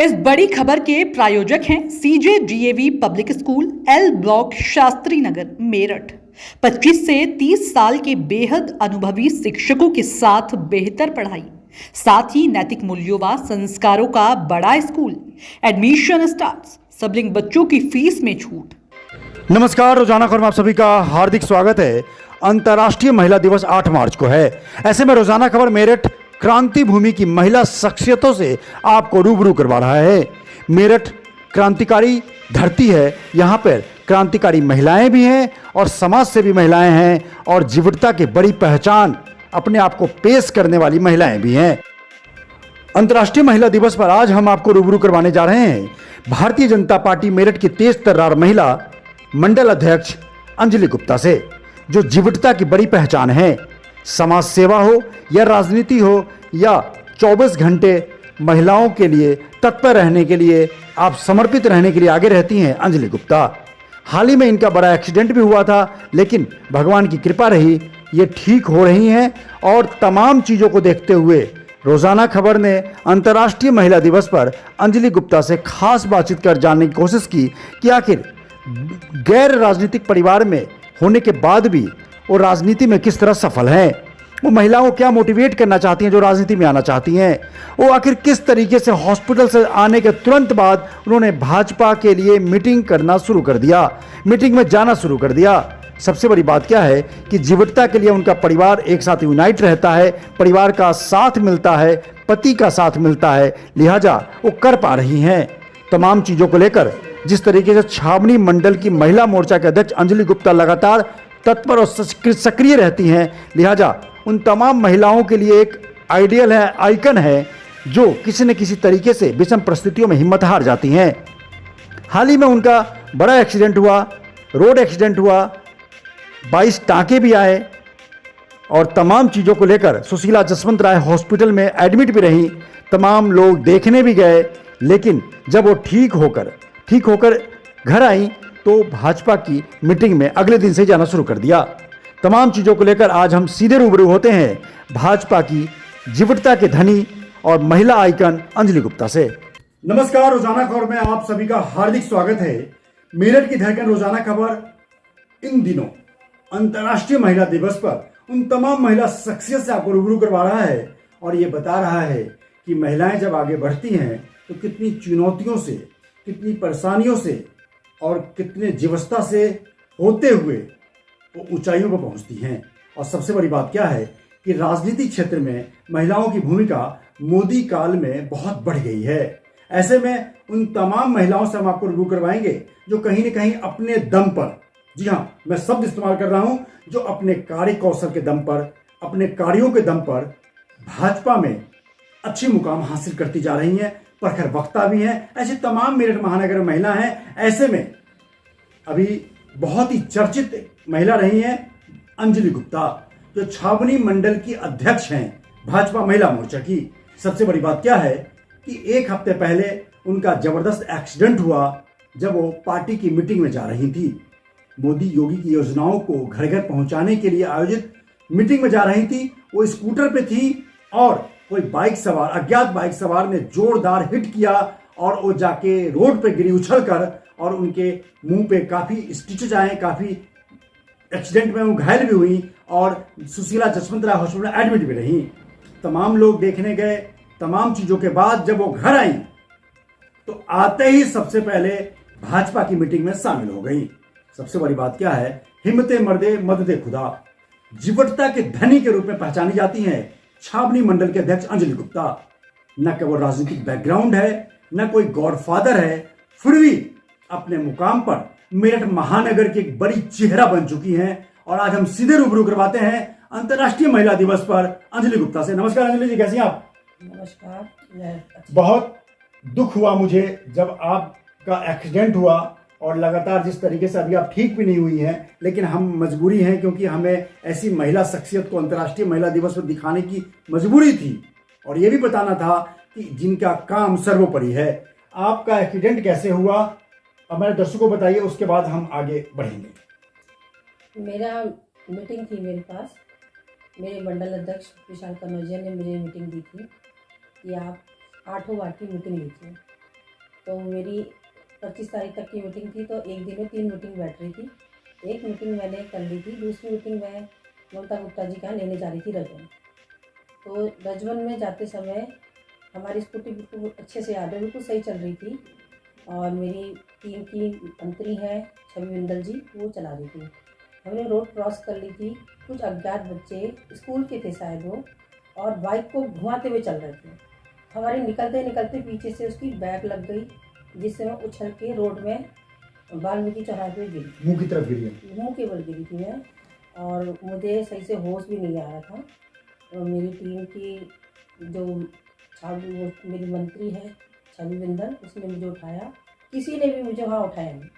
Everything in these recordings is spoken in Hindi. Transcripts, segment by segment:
इस बड़ी खबर के प्रायोजक हैं CJ DAV public school L block Shastri Nagar Meerut. 25 से 30 साल के बेहद अनुभवी शिक्षकों के साथ बेहतर पढ़ाई, साथ ही नैतिक मूल्यों व संस्कारों का बड़ा स्कूल। एडमिशन स्टार्ट, सबलिंग बच्चों की फीस में छूट। नमस्कार, रोजाना खबर में आप सभी का हार्दिक स्वागत है। अंतर्राष्ट्रीय महिला दिवस 8 मार्च को है। ऐसे में रोजाना खबर मेरठ क्रांति भूमि की महिला शख्सियतों से आपको रूबरू करवा रहा है। मेरठ क्रांतिकारी धरती है, यहाँ पर क्रांतिकारी महिलाएं भी हैं और समाज सेवी महिलाएं हैं और जीवटता की बड़ी पहचान अपने आप को पेश करने वाली महिलाएं भी हैं। अंतर्राष्ट्रीय महिला दिवस पर आज हम आपको रूबरू करवाने जा रहे हैं भारतीय जनता पार्टी मेरठ की तेज तर्रार महिला मंडल अध्यक्ष अंजलि गुप्ता से, जो जीवटता की बड़ी पहचान है। समाज सेवा हो या राजनीति हो या 24 घंटे महिलाओं के लिए तत्पर रहने के लिए, आप समर्पित रहने के लिए आगे रहती हैं अंजलि गुप्ता। हाल ही में इनका बड़ा एक्सीडेंट भी हुआ था, लेकिन भगवान की कृपा रही, ये ठीक हो रही हैं। और तमाम चीज़ों को देखते हुए रोजाना खबर ने अंतर्राष्ट्रीय महिला दिवस पर अंजलि गुप्ता से खास बातचीत कर जानने की कोशिश की कि आखिर गैर राजनीतिक परिवार में होने के बाद भी वो राजनीति में किस तरह सफल हैं, वो महिलाओं को क्या मोटिवेट करना चाहती हैं जो राजनीति में आना चाहती हैं, वो आखिर किस तरीके से हॉस्पिटल से आने के तुरंत बाद उन्होंने भाजपा के लिए मीटिंग करना शुरू कर दिया, मीटिंग में जाना शुरू कर दिया। सबसे बड़ी बात क्या है कि जीवटता के लिए उनका परिवार एक साथ यूनाइट रहता है, परिवार का साथ मिलता है, पति का साथ मिलता है, लिहाजा वो कर पा रही हैं। तमाम चीज़ों को लेकर जिस तरीके से छावनी मंडल की महिला मोर्चा के अध्यक्ष अंजलि गुप्ता लगातार तत्पर और सक्रिय रहती हैं, लिहाजा उन तमाम महिलाओं के लिए एक आइडियल है, आइकन है, जो किसी न किसी तरीके से विषम परिस्थितियों में हिम्मत हार जाती हैं। हाल ही में उनका बड़ा एक्सीडेंट हुआ, रोड एक्सीडेंट हुआ, 22 टाँके भी आए और तमाम चीज़ों को लेकर सुशीला जसवंत राय हॉस्पिटल में एडमिट भी रहीं। तमाम लोग देखने भी गए, लेकिन जब वो ठीक होकर घर आई तो भाजपा की मीटिंग में अगले दिन से जाना शुरू कर दिया। तमाम चीज़ों को लेकर आज हम सीधे रूबरू होते हैं भाजपा की जीवटता के धनी और महिला आइकन अंजलि गुप्ता से। नमस्कार, रोजाना खबर में आप सभी का हार्दिक स्वागत है। मेरठ की धड़कन रोजाना खबर इन दिनों अंतर्राष्ट्रीय महिला दिवस पर उन तमाम महिला शख्सियत से आपको रूबरू करवा रहा है और ये बता रहा है कि महिलाएं जब आगे बढ़ती हैं तो कितनी चुनौतियों से, कितनी परेशानियों से और कितने जीवस्ता से होते हुए वो ऊंचाइयों पर पहुंचती हैं। और सबसे बड़ी बात क्या है कि राजनीतिक क्षेत्र में महिलाओं की भूमिका मोदी काल में बहुत बढ़ गई है। ऐसे में उन तमाम महिलाओं से हम आपको रूबरू करवाएंगे जो कहीं न कहीं अपने दम पर, जी हाँ, मैं शब्द इस्तेमाल कर रहा हूं, जो अपने कार्य कौशल के दम पर, अपने कार्यों के दम पर भाजपा में अच्छी मुकाम हासिल करती जा रही हैं, प्रखर वक्ता भी हैं। ऐसी तमाम मेरठ महानगर में महिला हैं। ऐसे में अभी बहुत ही चर्चित महिला रही हैं अंजलि गुप्ता, जो छावनी मंडल की अध्यक्ष हैं भाजपा महिला मोर्चा की। सबसे बड़ी बात क्या है कि एक हफ्ते पहले उनका जबरदस्त एक्सीडेंट हुआ जब वो पार्टी की मीटिंग में जा रही थी। मोदी योगी की योजनाओं को घर घर पहुंचाने के लिए आयोजित मीटिंग में जा रही थी। वो स्कूटर पे थी और कोई अज्ञात बाइक सवार ने जोरदार हिट किया और वो जाके रोड पे गिरी उछलकर और उनके मुंह पे काफी स्टिचेज आए, काफी एक्सीडेंट में वो घायल भी हुई और सुशीला जसवंत राय हॉस्पिटल में एडमिट भी रही। तमाम लोग देखने गए। तमाम चीजों के बाद जब वो घर आई तो आते ही सबसे पहले भाजपा की मीटिंग में शामिल हो गई। सबसे बड़ी बात क्या है, हिम्मते मर्दे मददे खुदा, जीवटता के धनी के रूप में पहचानी जाती हैं छावनी मंडल के अध्यक्ष अंजलि गुप्ता। न केवल राजनीतिक बैकग्राउंड है, न कोई गॉडफादर है, फिर भी अपने मुकाम पर मेरठ महानगर की एक बड़ी चेहरा बन चुकी हैं। और आज हम सीधे रूबरू करवाते हैं अंतर्राष्ट्रीय महिला दिवस पर अंजलि गुप्ता से। नमस्कार अंजलि जी, कैसी हैं आप? नमस्कार। बहुत दुख हुआ मुझे जब आपका एक्सीडेंट हुआ और लगातार जिस तरीके से अभी आप ठीक भी नहीं हुई हैं, लेकिन हम मजबूरी हैं क्योंकि हमें ऐसी महिला शख्सियत को अंतर्राष्ट्रीय महिला दिवस पर दिखाने की मजबूरी थी और ये भी बताना था कि जिनका काम सर्वोपरि है। आपका एक्सीडेंट कैसे हुआ, अब मेरे दर्शकों को बताइए, उसके बाद हम आगे बढ़ेंगे। मेरा मीटिंग थी मेरे पास, मेरे मंडल अध्यक्ष विशाल कनौजिया ने मुझे मीटिंग दी थी कि आप 8 वार्ड की मीटिंग लीजिए। तो मेरी 25 तारीख तक की मीटिंग थी, तो एक दिन में 3 मीटिंग बैठ रही थी। एक मीटिंग मैंने कर ली थी, दूसरी मीटिंग मैं ममता गुप्ता जी का लेने जा रही थी रजवन। तो रजवन में जाते समय हमारी स्कूटी बिल्कुल अच्छे से याद है, बिल्कुल सही चल रही थी, और मेरी टीम की मंत्री हैं छवि बिंदल जी, वो चला रही थी। हमने रोड क्रॉस कर ली थी, कुछ अज्ञात बच्चे स्कूल के थे शायद वो, और बाइक को घुमाते हुए चल रहे थे। हमारे निकलते निकलते पीछे से उसकी बैक लग गई, जिससे मैं उछल के रोड में वाल्मीकि चौराहे पे गिरी, मुंह की तरफ गिरी है। मुँह के बल गिरी थी मैं, और मुझे सही से होश भी नहीं आ रहा था। और मेरी टीम की जो वो मेरी मंत्री है छवि बिंदल, उसने मुझे उठाया, किसी ने भी मुझे वहाँ उठाया नहीं।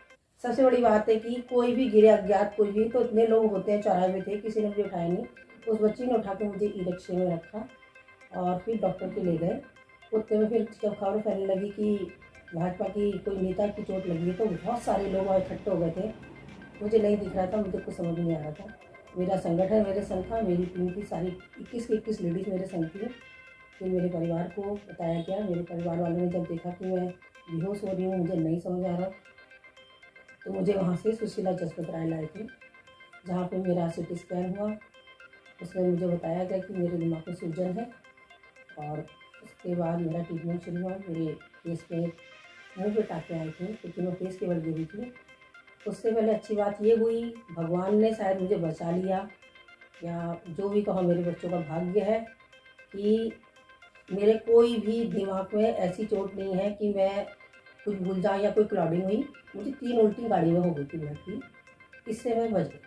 सबसे बड़ी बात है कि कोई भी गिरे अज्ञात कोई भी, तो इतने लोग होते हैं, चौराहे में थे, किसी ने मुझे उठाया नहीं। उस बच्ची ने उठा के मुझे ई रिक्शे में रखा और फिर डॉक्टर के ले गए। उतने में फिर जब खबर फैलने लगी कि भाजपा की कोई नेता की चोट लगी है, तो बहुत सारे लोग वहाँ इकट्ठे हो गए थे। मुझे नहीं दिख रहा था, मुझे कुछ समझ नहीं आ रहा था। मेरा संगठन मेरे संग था, मेरी टीम की सारी 21 की 21 लेडीज़ मेरे संग थी। फिर मेरे परिवार को बताया गया। मेरे परिवार वालों ने जब देखा कि मैं बेहोश हो रही हूँ, मुझे नहीं समझ आ रहा, तो मुझे वहाँ से सुशीला जसवंत राय लाए थे, जहाँ पे मेरा CT स्कैन हुआ। उसमें मुझे बताया गया कि मेरे दिमाग में सूजन है, और उसके बाद मेरा ट्रीटमेंट शुरू हुआ। मेरे फेस पे मुँह पे टाँके आए थे, क्योंकि मैं फेस केवल गिरी थी। उससे पहले अच्छी बात ये हुई, भगवान ने शायद मुझे बचा लिया, या जो भी कहो, मेरे बच्चों का भाग्य है कि मेरे कोई भी दिमाग में ऐसी चोट नहीं है कि मैं कुछ भूल जाऊँ या कोई क्लाउडिंग हुई। मुझे 3 उल्टी गाड़ी में हो गई थी ब्लड की, इससे मैं बच गई।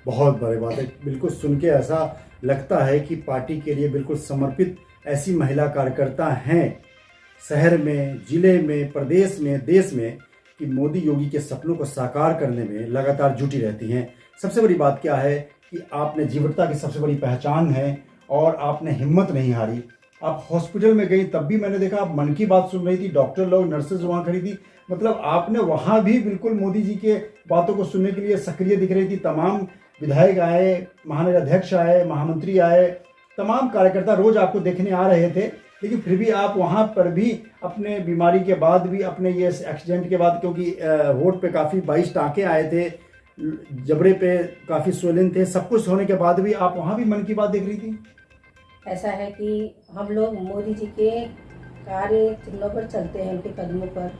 बहुत बड़ी बात है। बिल्कुल सुन के ऐसा लगता है कि पार्टी के लिए बिल्कुल समर्पित ऐसी महिला कार्यकर्ता हैं शहर में, जिले में, प्रदेश में, देश में, कि मोदी योगी के सपनों को साकार करने में लगातार जुटी रहती हैं। सबसे बड़ी बात क्या है कि आपने जीवटता की सबसे बड़ी पहचान है, और आपने हिम्मत नहीं हारी। आप हॉस्पिटल में गई, तब भी मैंने देखा आप मन की बात सुन रही थी, डॉक्टर लोग, नर्सेज वहाँ खड़ी थी, मतलब आपने वहाँ भी बिल्कुल मोदी जी के बातों को सुनने के लिए सक्रिय दिख रही थी। तमाम विधायक आए, महानगर अध्यक्ष आए, महामंत्री आए, तमाम कार्यकर्ता रोज आपको देखने आ रहे थे, लेकिन फिर भी आप वहाँ पर भी अपने बीमारी के बाद भी, अपने ये एक्सीडेंट के बाद, क्योंकि होठ पे काफ़ी 22 टाँके आए थे, जबड़े पे काफ़ी स्वेलिंग थे, सब कुछ होने के बाद भी आप वहाँ भी मन की बात देख रही थी। ऐसा है कि हम लोग मोदी जी के कार्य चिन्हों पर चलते हैं, उनके कदमों पर।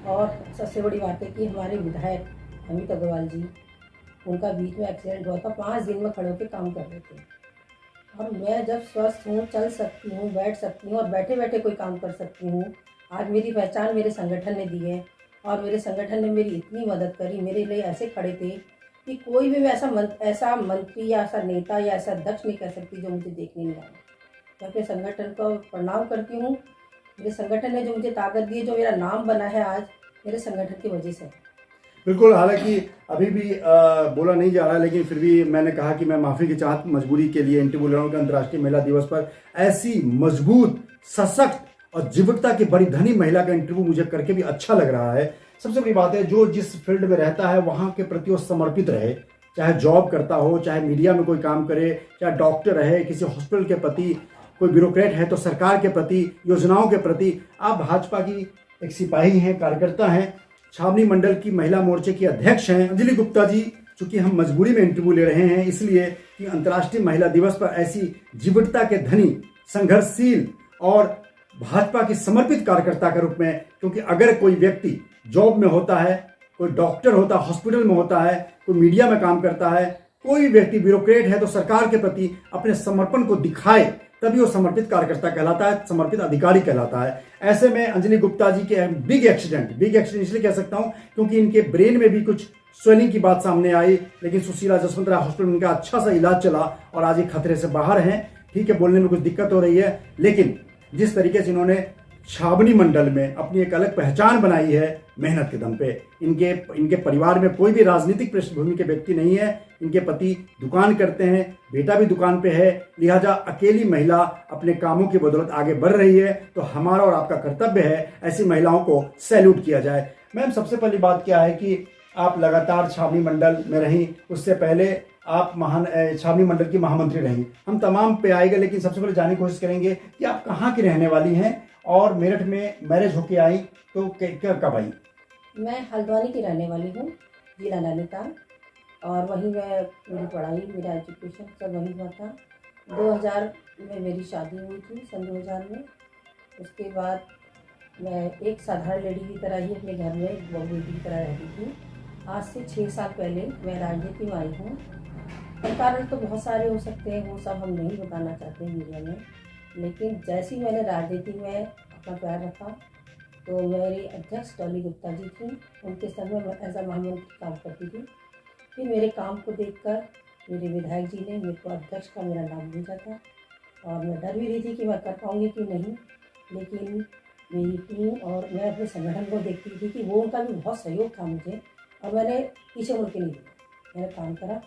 और सबसे बड़ी बात है कि हमारे विधायक अमित अग्रवाल जी, उनका बीच में एक्सीडेंट हुआ था, 5 दिन में खड़े होकर काम कर रहे थे, और मैं जब स्वस्थ हूँ, चल सकती हूँ, बैठ सकती हूँ, और बैठे बैठे कोई काम कर सकती हूँ। आज मेरी पहचान मेरे संगठन ने दी है, और मेरे संगठन ने मेरी इतनी मदद करी, मेरे लिए ऐसे खड़े थे कि कोई भी ऐसा मंत्री या ऐसा नेता या ऐसा अध्यक्ष नहीं कर सकती जो मुझे देखने नहीं आया। मैं अपने संगठन को प्रणाम करती हूँ। मेरे संगठन ने जो मुझे ताकत दी है, जो मेरा नाम बना है आज, मेरे संगठन की वजह से। बिल्कुल, हालांकि अभी भी बोला नहीं जा रहा, लेकिन फिर भी मैंने कहा कि मैं माफ़ी की चाहत मजबूरी के लिए इंटरव्यू ले रहा हूँ कि अंतर्राष्ट्रीय महिला दिवस पर ऐसी मजबूत, सशक्त और जीवटता की बड़ी धनी महिला का इंटरव्यू मुझे करके भी अच्छा लग रहा है। सबसे बड़ी बात है, जो जिस फील्ड में रहता है वहाँ के प्रति वो समर्पित रहे, चाहे जॉब करता हो, चाहे मीडिया में कोई काम करे, चाहे डॉक्टर रहे, किसी हॉस्पिटल के प्रति, कोई ब्यूरोक्रेट है तो सरकार के प्रति, योजनाओं के प्रति। आप भाजपा की एक सिपाही हैं, कार्यकर्ता हैं, छावनी मंडल की महिला मोर्चे की अध्यक्ष हैं। अंजलि गुप्ता जी, चूंकि हम मजबूरी में इंटरव्यू ले रहे हैं इसलिए कि अंतर्राष्ट्रीय महिला दिवस पर ऐसी जीवटता के धनी, संघर्षशील और भाजपा की समर्पित कार्यकर्ता के रूप में, क्योंकि अगर कोई व्यक्ति जॉब में होता है, कोई डॉक्टर होता है, हॉस्पिटल में होता है, कोई मीडिया में काम करता है, कोई व्यक्ति ब्यूरोक्रेट है, तो सरकार के प्रति अपने समर्पण को दिखाए तभी वो समर्पित कार्यकर्ता कहलाता है, समर्पित अधिकारी कहलाता है। ऐसे में अंजलि गुप्ता जी के बिग एक्सीडेंट इसलिए कह सकता हूं क्योंकि इनके ब्रेन में भी कुछ स्वेलिंग की बात सामने आई, लेकिन सुशीला जसवंत राय हॉस्पिटल में इनका अच्छा सा इलाज चला और आज ये खतरे से बाहर हैं। ठीक है, बोलने में कुछ दिक्कत हो रही है, लेकिन जिस तरीके से इन्होंने छावनी मंडल में अपनी एक अलग पहचान बनाई है मेहनत के दम पे। इनके परिवार में कोई भी राजनीतिक पृष्ठभूमि के व्यक्ति नहीं है। इनके पति दुकान करते हैं, बेटा भी दुकान पे है, लिहाजा अकेली महिला अपने कामों की बदौलत आगे बढ़ रही है। तो हमारा और आपका कर्तव्य है ऐसी महिलाओं को सैल्यूट किया जाए। मैम, सबसे पहली बात क्या है कि आप लगातार छावनी मंडल में रहीं, उससे पहले आप छावनी मंडल की महामंत्री रहीं। हम तमाम पे आएंगे, लेकिन सबसे पहले जानने की कोशिश करेंगे कि आप कहाँ की रहने वाली हैं और मेरठ में मैरिज होके आई तो कब आई? मैं हल्द्वानी की रहने वाली हूँ, जिला नैनीताल। और वहीं मैं मेरी पढ़ाई, मेरा एजुकेशन सब वहीं हुआ था। 2000 में मेरी शादी हुई थी, सन 2000 में। उसके बाद मैं एक साधारण लेडी की तरह ही अपने घर में एक बहू बेटी की तरह रहती थी। आज से 6 साल पहले मैं राजनीति में आई हूँ। और कारण तो बहुत सारे हो सकते हैं, वो सब हम नहीं बताना चाहते हैं मीडिया में। लेकिन जैसे ही मैंने राजनीति में अपना पैर रखा तो मेरी अध्यक्ष डॉली गुप्ता जी थी, उनके संग में मैं एज अ महामंत्री काम करती थी। फिर मेरे काम को देखकर मेरे विधायक जी ने मेरे को अध्यक्ष का मेरा नाम भेजा था और मैं डर भी रही थी कि मैं कर पाऊँगी कि नहीं। लेकिन मेरी टीम और मैं अपने संगठन को देखती थी कि वो उनका भी बहुत सहयोग था मुझे, और मैंने पीछे मुड़ के नहीं देखा, मैंने काम करा।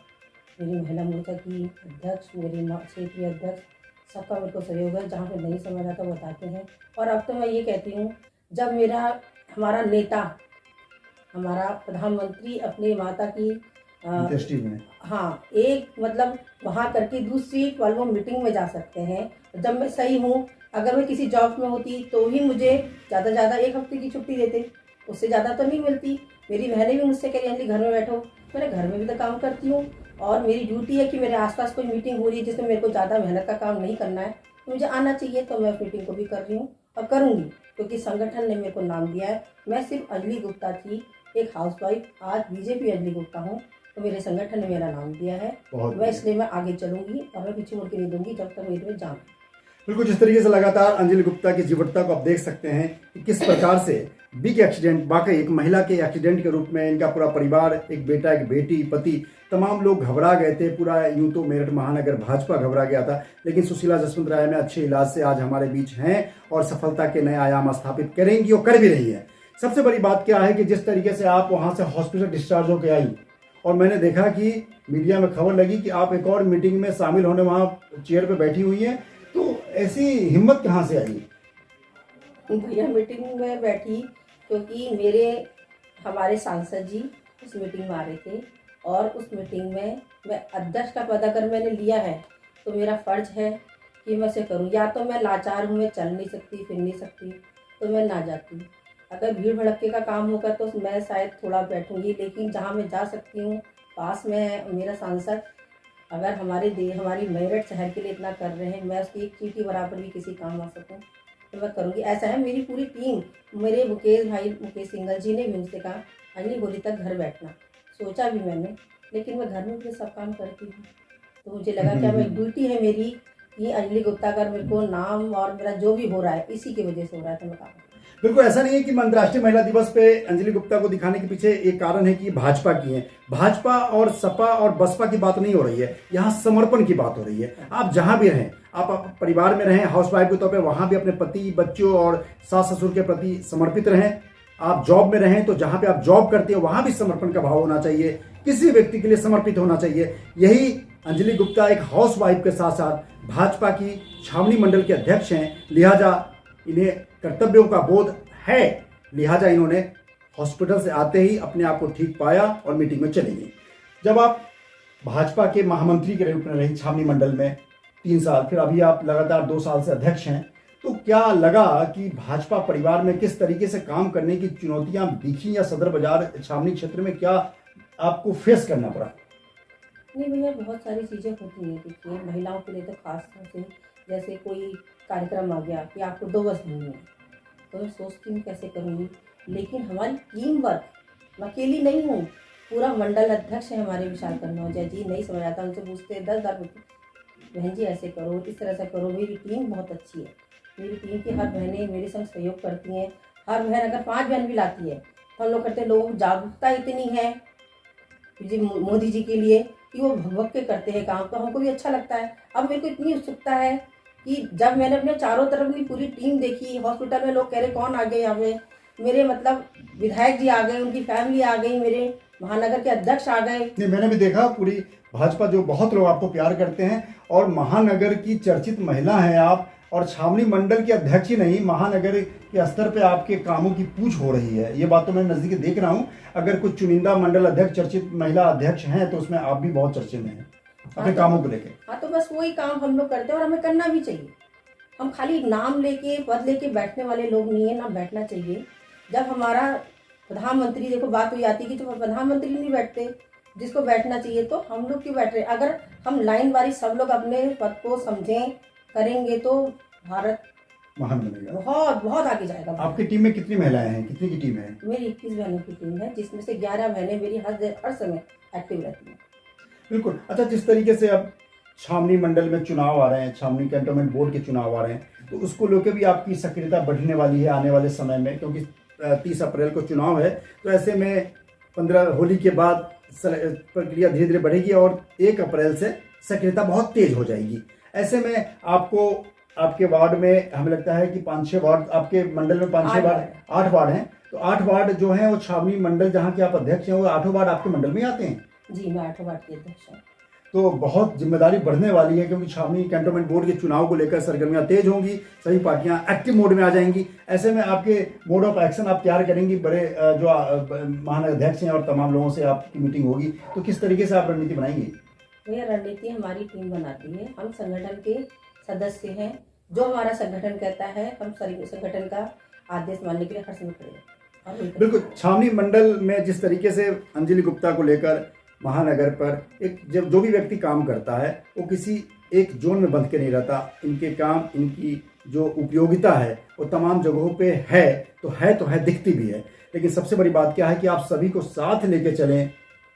मेरी महिला मोर्चा की अध्यक्ष, मेरी क्षेत्रीय अध्यक्ष, सबका मेरे को सहयोग है। जहाँ पे नहीं समझ आता बताते हैं। और अब तो मैं ये कहती हूँ, जब हमारा नेता, हमारा प्रधानमंत्री अपने माता की अंत्येष्टि में, हाँ, एक मतलब वहाँ करके दूसरी पल वो मीटिंग में जा सकते हैं। जब मैं सही हूँ, अगर मैं किसी जॉब में होती तो ही मुझे ज़्यादा से ज़्यादा 1 हफ्ते की छुट्टी देते, उससे ज़्यादा तो नहीं मिलती। मेरी बहनें भी मुझसे कह रही घर में बैठो, मैंने घर में भी तो काम करती हूँ और मेरी ड्यूटी है कि मेरे आसपास कोई मीटिंग हो रही है जिसमें मेरे को ज़्यादा मेहनत का काम नहीं करना है, तो मुझे आना चाहिए। तो मैं उस मीटिंग को भी कर रही हूँ और करूँगी, क्योंकि संगठन ने मेरे को नाम दिया है। मैं सिर्फ अंजलि गुप्ता थी, एक हाउसवाइफ, आज बीजेपी अंजलि गुप्ता हूँ, तो मेरे संगठन ने मेरा नाम दिया है। मैं इसलिए मैं आगे चलूंगी और मैं पीछे मुड़ के नहीं दूंगी जब तक मेरे में जान। बिल्कुल, जिस तरीके से लगातार अंजलि गुप्ता की जीवटता को आप देख सकते हैं कि किस प्रकार से बिग एक्सीडेंट, वाकई एक महिला के एक्सीडेंट के रूप में इनका पूरा परिवार, एक बेटा, एक बेटी, पति, तमाम लोग घबरा गए थे। पूरा यूं तो मेरठ महानगर भाजपा घबरा गया था, लेकिन सुशीला जसवंत राय में अच्छे इलाज से आज हमारे बीच हैं और सफलता के नए आयाम स्थापित करेंगी और कर भी रही है। सबसे बड़ी बात क्या है कि जिस तरीके से आप वहाँ से हॉस्पिटल डिस्चार्ज होकर आई और मैंने देखा कि मीडिया में खबर लगी कि आप एक और मीटिंग में शामिल होने वहाँ चेयर पे बैठी हुई हैं, तो ऐसी हिम्मत कहाँ से आई? भैया, मीटिंग में बैठी क्योंकि हमारे सांसद जी उस मीटिंग में आ रहे थे और उस मीटिंग में मैं अध्यक्ष का पद अगर मैंने लिया है तो मेरा फर्ज है कि मैं उसे करूँ। या तो मैं लाचार हूँ, मैं चल नहीं सकती, फिर नहीं सकती, तो मैं ना जाती। अगर भीड़ भड़क्के का काम होगा तो मैं शायद थोड़ा बैठूंगी, लेकिन जहाँ मैं जा सकती हूँ, पास में मेरा सांसद अगर हमारी मेरठ शहर के लिए इतना कर रहे हैं, मैं उसकी एक चींटी बराबर भी किसी काम आ सकूँ तो मैं करूँगी। ऐसा है, मेरी पूरी टीम, मेरे मुकेश सिंघल जी ने भी मुझसे कहा अंजलि होली तक घर बैठना, सोचा भी मैंने, लेकिन मैं घर में भी सब काम करती हूँ। तो मुझे लगा कि अब एक ड्यूटी है मेरी कि अंजलि गुप्ता का मेरे को नाम और मेरा जो भी हो रहा है इसी की वजह से हो रहा है, तो मैं काम। बिल्कुल ऐसा नहीं है कि अंतर्राष्ट्रीय महिला दिवस पे अंजलि गुप्ता को दिखाने के पीछे एक कारण है कि भाजपा की है। भाजपा और सपा और बसपा की बात नहीं हो रही है, यहाँ समर्पण की बात हो रही है। आप जहाँ भी रहें, आप परिवार में रहें हाउसवाइफ के तौर पे, वहाँ भी अपने पति, बच्चों और सास ससुर के प्रति समर्पित रहें। आप जॉब में रहें तो जहाँ पे आप जॉब करते हो वहाँ भी समर्पण का भाव होना चाहिए, किसी व्यक्ति के लिए समर्पित होना चाहिए। यही अंजलि गुप्ता एक हाउसवाइफ के साथ साथ भाजपा की छावनी मंडल के अध्यक्ष हैं, लिहाजा इन्हें कर्तव्यों का बोध है, लिहाजा इन्होंने हॉस्पिटल से आते ही अपने आप को ठीक पाया और मीटिंग में चली गई। जब आप भाजपा के महामंत्री के रूप में रही छावनी मंडल में 3 साल, फिर अभी आप लगातार 2 साल से अध्यक्ष हैं, तो क्या लगा कि भाजपा परिवार में किस तरीके से काम करने की चुनौतियां दिखी, या सदर बाजार छावनी क्षेत्र में क्या आपको फेस करना पड़ा? नहीं भैया, बहुत सारी चीज़ें होती हैं। देखिए, महिलाओं के लिए तो खास तौर से जैसे कोई कार्यक्रम आ गया कि आपको 2 बस नहीं है, तो मैं सोचती हूँ कैसे करूँगी। लेकिन हमारी टीम वर्क, मैं अकेली नहीं हूँ, पूरा मंडल अध्यक्ष है हमारे विशाल कन्नौजिया जी, नहीं समझ आता, उनसे पूछते हैं 10 बार, बहन जी ऐसे करो, इस तरह से करो। मेरी टीम बहुत अच्छी है, मेरी टीम की हर बहनें मेरे संग सहयोग करती हैं। हर बहन अगर 5 बहन भी लाती है तो हम लोग करते हैं। लोगों की जागरूकता इतनी है जी मोदी जी के लिए कि वो भगवत के करते हैं काम, तो हमको भी अच्छा लगता है। अब मेरे को इतनी उत्सुकता है कि जब मैंने अपने चारों तरफ की पूरी टीम देखी, हॉस्पिटल में लोग कह रहे कौन आ गए यहाँ पे, मेरे मतलब विधायक जी आ गए, उनकी फैमिली आ गई, मेरे महानगर के अध्यक्ष आ गए। नहीं, मैंने भी देखा पूरी भाजपा, जो बहुत लोग आपको प्यार करते हैं और महानगर की चर्चित महिला हैं आप, और छावनी मंडल के अध्यक्ष ही नहीं, महानगर के स्तर पे आपके कामों की पूछ हो रही है। ये बात तो मैं नजदीक देख रहा हूँ। अगर कुछ चुनिंदा मंडल अध्यक्ष चर्चित महिला अध्यक्ष हैं तो उसमें आप भी बहुत चर्चे में हैं अपने कामों को लेकर। हाँ, तो बस वही काम हम लोग करते हैं और हमें करना भी चाहिए। हम खाली नाम लेके पद लेके बैठने वाले लोग नहीं है, ना बैठना चाहिए। जब हमारा प्रधानमंत्री, देखो बात हुई आती है कि जो प्रधानमंत्री नहीं बैठते, जिसको बैठना चाहिए, तो हम लोग क्यों बैठ रहे? अगर हम लाइन वारी सब लोग अपने पद को समझें, करेंगे तो भारत महान बनेगा। बहुत बहुत आगे जाएगा। आपकी टीम में कितनी महिलाएं हैं, कितनी की टीम है? मेरी 21 बहनों की टीम है, जिसमें से 11 बहनें मेरी हर समय एक्टिव रहती हैं। बिल्कुल। अच्छा, जिस तरीके से अब छावनी मंडल में चुनाव आ रहे हैं, छावनी कैंटोनमेंट बोर्ड के चुनाव आ रहे हैं, तो उसको लेकर भी आपकी सक्रियता बढ़ने वाली है आने वाले समय में, क्योंकि 30 अप्रैल को चुनाव है। तो ऐसे में 15 होली के बाद प्रक्रिया धीरे धीरे बढ़ेगी और 1 अप्रैल से सक्रियता बहुत तेज हो जाएगी। ऐसे में आपको आपके वार्ड में हमें लगता है कि 5-6 वार्ड, आपके मंडल में 5-6 वार्ड, 8 वार्ड हैं, तो 8 वार्ड जो हैं वो छावनी मंडल जहाँ के आप अध्यक्ष हैं, वो 8 वार्ड आपके मंडल में आते हैं। जी, मैं 8 वार्ड की अध्यक्ष हूँ। तो बहुत जिम्मेदारी बढ़ने वाली है, क्योंकि छावनी कैंटोनमेंट बोर्ड के चुनाव को लेकर सरगर्मियां तेज होंगी, सभी पार्टियां एक्टिव मोड में आ जाएंगी। ऐसे में आपके मोड ऑफ एक्शन आप तैयार करेंगी, बड़े जो महानगराध्यक्ष हैं और तमाम लोगों से आपकी मीटिंग होगी, तो किस तरीके से आप रणनीति बनाएंगी? भैया, रणनीति हमारी टीम बनाती है। हम संगठन के सदस्य हैं, जो हमारा संगठन कहता है हम संगठन का आदेश मानने के लिए हर समय खड़े हैं। बिल्कुल। छावनी मंडल में जिस तरीके से अंजलि गुप्ता को लेकर महानगर पर एक जब जो भी व्यक्ति काम करता है, वो किसी एक जोन में बंध के नहीं रहता। इनके काम, इनकी जो उपयोगिता है वो तमाम जगहों पे है, तो है दिखती भी है। लेकिन सबसे बड़ी बात क्या है कि आप सभी को साथ लेके चलें।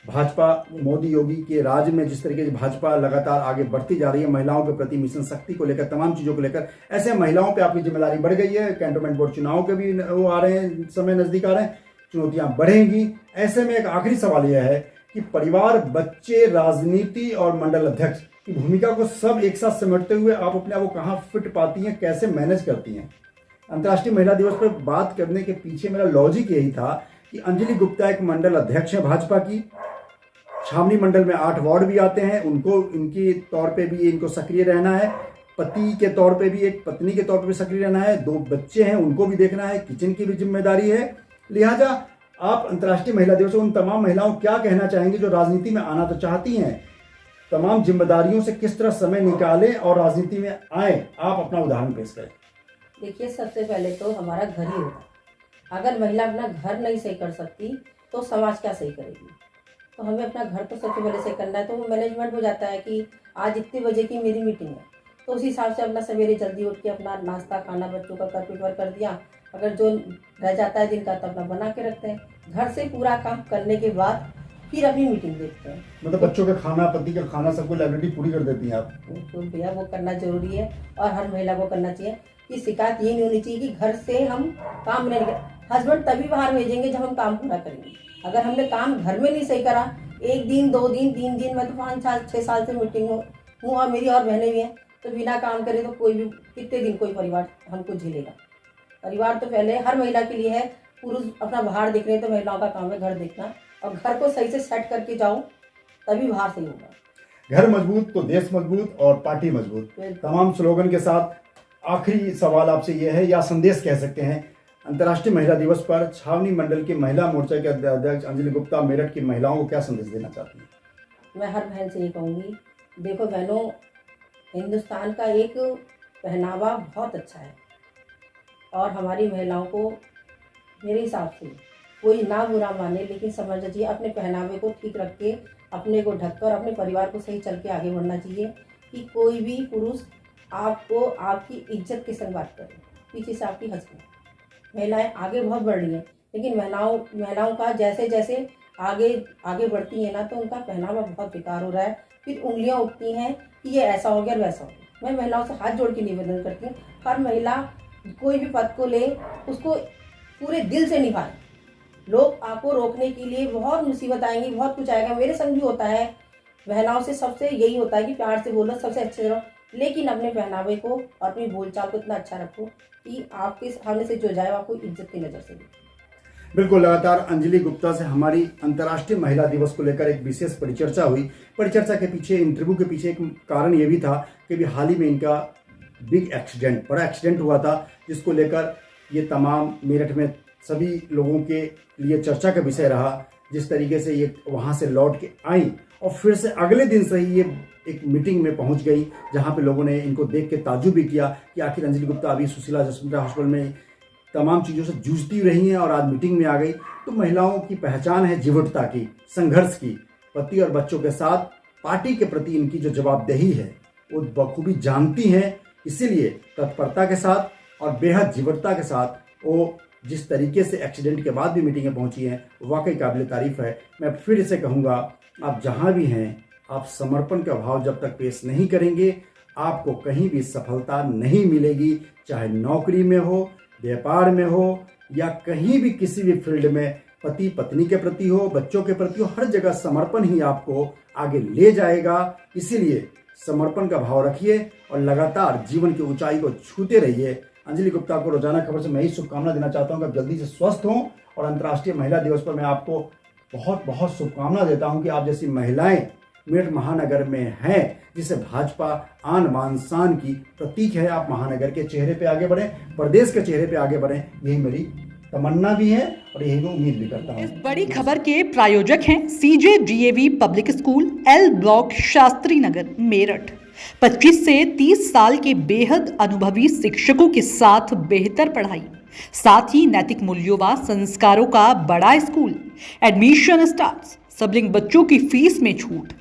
भाजपा, मोदी योगी के राज में जिस तरीके से भाजपा लगातार आगे बढ़ती जा रही है, महिलाओं के प्रति मिशन शक्ति को लेकर, तमाम चीज़ों को लेकर, ऐसे महिलाओं पे आपकी जिम्मेदारी बढ़ गई है। कैंटोनमेंट बोर्ड चुनाव के भी वो आ रहे हैं, समय नज़दीक आ रहे हैं, चुनौतियाँ बढ़ेंगी। ऐसे में एक आखिरी सवाल यह है कि परिवार, बच्चे, राजनीति और मंडल अध्यक्ष की भूमिका को सब एक साथ समेटते हुए आप अपने आप को कहाँ फिट पाती हैं, कैसे मैनेज करती हैं? अंतर्राष्ट्रीय महिला दिवस पर बात करने के पीछे मेरा लॉजिक यही था कि अंजलि गुप्ता एक मंडल अध्यक्ष है भाजपा की, छावनी मंडल में 8 वार्ड भी आते हैं, उनको इनकी तौर पे भी इनको सक्रिय रहना है, पति के तौर पे भी, एक पत्नी के तौर पे भी सक्रिय रहना है, 2 बच्चे हैं उनको भी देखना है, किचन की भी जिम्मेदारी है। लिहाजा आप अंतर्राष्ट्रीय महिला दिवस उन तमाम महिलाओं को क्या कहना चाहेंगे जो राजनीति में आना तो चाहती हैं? तमाम जिम्मेदारियों से किस तरह समय निकालें और राजनीति में आए, आप अपना उदाहरण पेश करें। देखिए, सबसे पहले तो हमारा घर ही होता है। अगर महिला अपना घर नहीं सही कर सकती तो समाज क्या सही करेगी? तो हमें अपना घर तो सबसे पहले सही करना है। तो वो मैनेजमेंट हो जाता है कि आज इतने बजे की मेरी मीटिंग है, तो उस हिसाब से अपना सवेरे जल्दी उठ के अपना नाश्ता खाना बच्चों का प्रिपेयर कर दिया। अगर जो रह जाता है दिन का तो अपना बना के रखते हैं। घर से पूरा काम करने के बाद फिर अपनी मीटिंग देखते हैं। मतलब बच्चों का खाना, पति का खाना, सबको लाइबिलिटी पूरी कर देती हैं आप? तो भैया, वो करना जरूरी है और हर महिला को करना चाहिए। कि शिकायत ये नहीं होनी चाहिए कि घर से हम काम नहीं करें। हस्बैंड तभी बाहर भेजेंगे जब हम काम पूरा करेंगे। अगर हमने काम घर में नहीं सही करा, 1 दिन 2 दिन 3 दिन, मैं तो 5 साल 6 साल से मीटिंग हूँ और मेरी और बहनें भी हैं, तो बिना काम करे तो कोई भी कितने दिन कोई परिवार हमको झेलेगा? परिवार तो पहले हर महिला के लिए है। पुरुष अपना बाहर देख रहे हैं तो महिलाओं का काम है घर देखना, और घर को सही से सेट करके जाओ तभी बाहर सही होगा। घर मजबूत तो देश मजबूत और पार्टी मजबूत। तमाम स्लोगन के साथ आखिरी सवाल आपसे यह है, या संदेश कह सकते हैं, अंतर्राष्ट्रीय महिला दिवस पर छावनी मंडल की महिला मोर्चा के अध्यक्ष अंजलि गुप्ता मेरठ की महिलाओं को क्या संदेश देना चाहती हैं? मैं हर बहन से ये कहूँगी, देखो बहनों, हिंदुस्तान का एक पहनावा बहुत अच्छा है और हमारी महिलाओं को मेरे हिसाब से कोई ना बुरा माने, लेकिन समझना चाहिए अपने पहनावे को ठीक रख के, अपने को ढककर, अपने परिवार को सही चल के आगे बढ़ना चाहिए। कि कोई भी पुरुष आपको आपकी इज्जत के संग बात करे, पीछे से आपकी हंस करे। महिलाएं आगे बहुत बढ़ रही हैं, लेकिन महिलाओं का जैसे जैसे आगे बढ़ती हैं ना, तो उनका पहनावा बहुत बेकार हो रहा है। फिर उंगलियां उठती हैं कि ये ऐसा हो गया वैसा हो गया। मैं महिलाओं से हाथ जोड़ के निवेदन करती हूँ, हर महिला कोई भी पद को ले उसको पूरे दिल से निभाए। लोग आपको रोकने के लिए बहुत मुसीबत आएंगी, बहुत कुछ आएगा। मेरे संग भी होता है, महिलाओं से सबसे यही होता है कि प्यार से बोलो, सबसे अच्छे रहो, लेकिन अपने पहनावे को और अपनी बोलचाल को इतना अच्छा रखो कि आपके सामने से जो जाए आपको इज्जत की नज़र से देखे। बिल्कुल। लगातार अंजलि गुप्ता से हमारी अंतर्राष्ट्रीय महिला दिवस को लेकर एक विशेष परिचर्चा हुई। परिचर्चा के पीछे, इंटरव्यू के पीछे एक कारण ये भी था कि भी हाल ही में इनका बड़ा एक्सीडेंट हुआ था, जिसको लेकर ये तमाम मेरठ में सभी लोगों के लिए चर्चा का विषय रहा। जिस तरीके से ये वहाँ से लौट के आई और फिर से अगले दिन से ही ये एक मीटिंग में पहुंच गई, जहां पे लोगों ने इनको देख के ताज्जुब भी किया कि आखिर अंजलि गुप्ता अभी सुशीला जसवंत हॉस्पिटल में तमाम चीज़ों से जूझती रही हैं और आज मीटिंग में आ गई। तो महिलाओं की पहचान है जीवटता की, संघर्ष की। पति और बच्चों के साथ पार्टी के प्रति इनकी जो जवाबदेही है वो बखूबी जानती हैं, इसीलिए तत्परता के साथ और बेहद जीवटता के साथ वो जिस तरीके से एक्सीडेंट के बाद भी मीटिंग में पहुंची हैं वाकई काबिल तारीफ है। मैं फिर इसे कहूँगा, आप जहाँ भी हैं आप समर्पण का भाव जब तक पेश नहीं करेंगे आपको कहीं भी सफलता नहीं मिलेगी, चाहे नौकरी में हो, व्यापार में हो या कहीं भी किसी भी फील्ड में, पति पत्नी के प्रति हो, बच्चों के प्रति हो, हर जगह समर्पण ही आपको आगे ले जाएगा। इसीलिए समर्पण का भाव रखिए और लगातार जीवन की ऊंचाई को छूते रहिए। अंजलि गुप्ता को रोजाना खबर से मैं ही शुभकामना देना चाहता हूं कि आप जल्दी से स्वस्थ हों और अंतर्राष्ट्रीय महिला दिवस पर मैं आपको बहुत बहुत शुभकामना देता हूं कि आप जैसी महिलाएं मेरठ महानगर में हैं, जिसे भाजपा आन बान शान की प्रतीक है। आप महानगर के चेहरे पे आगे बढ़ें, प्रदेश के चेहरे पे आगे बढ़ें, यही मेरी तमन्ना भी है और यही मैं उम्मीद भी करता हूँ। इस बड़ी खबर के प्रायोजक हैं CJ DAV public school, L block, Shastri Nagar, Meerut. 25 से 30 साल के बेहद अनुभवी शिक्षकों के साथ बेहतर पढ़ाई, साथ ही नैतिक मूल्यों व संस्कारों का बड़ा स्कूल। एडमिशन स्टार्ट, सबलिंग बच्चों की फीस में छूट।